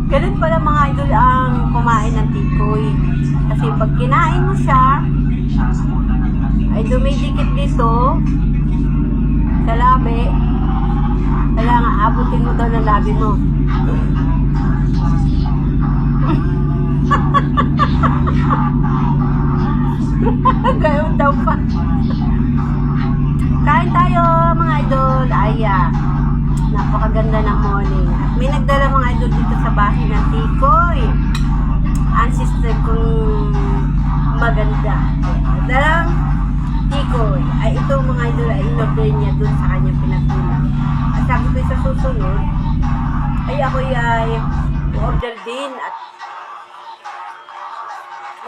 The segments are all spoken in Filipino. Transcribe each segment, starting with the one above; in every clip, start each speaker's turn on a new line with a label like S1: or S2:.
S1: Ganun pala mga idol ang kumain ng tikoy. Kasi pag kinain mo siya, ay dumidikit dito sa labi. Kailangan abutin mo daw ng labi mo. Ganoon daw pa. Kain tayo mga idol. Napakaganda ng morning. At may nagdala mga idol dito sa bahay ng tikoy. Ancestor kong maganda. Dalang tikoy. Ay ito mga idol ay in-order niya dun sa kanyang pinagkulang. At sabi ko sa susunod, ay ako ay order din. At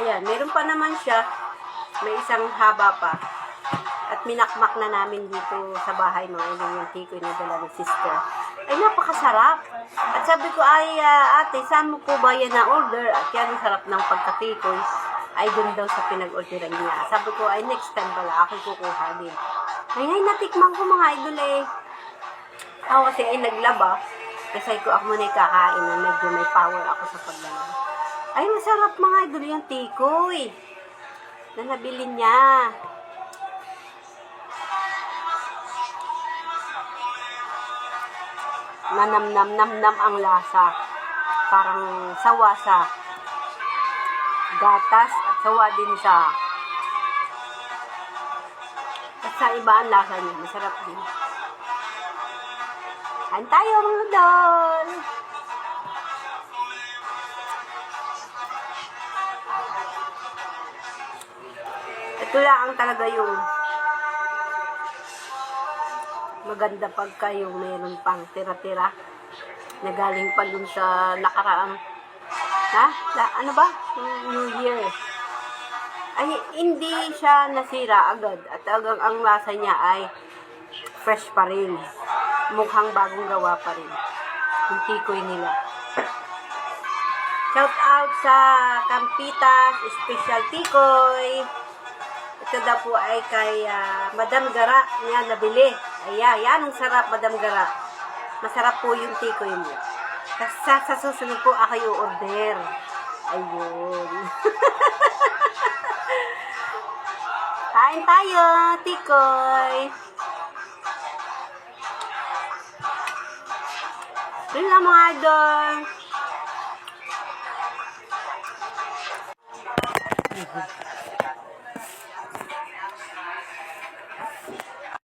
S1: ayan, meron pa naman siya. May isang haba pa. At minakmak na namin dito sa bahay mga idol yung tikoy na dala ng sister. Ay napakasarap. At sabi ko ay ate, saan mo po ba yan na order? At yan ang sarap ng pagkatikoy ay dun daw sa pinag-orderan niya. Sabi ko ay next time pala ako kukuha din. Ay natikman ko mga idol eh. Ako kasi ay naglaba. Kasi ko ako muna kakain na medyo may power ako sa paglalaba. Ay masarap mga idol yung tikoy na nabili niya. Nanam-nam-nam-nam ang lasa. Parang sawa sa gatas at sawa din sa at sa iba ang lasa niya. Masarap din. Kain tayo mga idol. Ito lang ang talaga yung maganda pagka yung meron pang tira-tira na galing pa dun sa nakaraang ano ba? New Year. Ay hindi siya nasira agad at ang lasa niya ay fresh pa rin. Mukhang bagong gawa pa rin yung tikoy nila. Shout out sa Campitas Special Tikoy. Ito daw po ay kay Madam Gara niya nabili. Ayan, yan ang sarap, Madam Gara. Masarap po yung tikoy mo. Sa susunod po ako yung order. Ayun. Kain tayo, tikoy. Yun lang mga idol.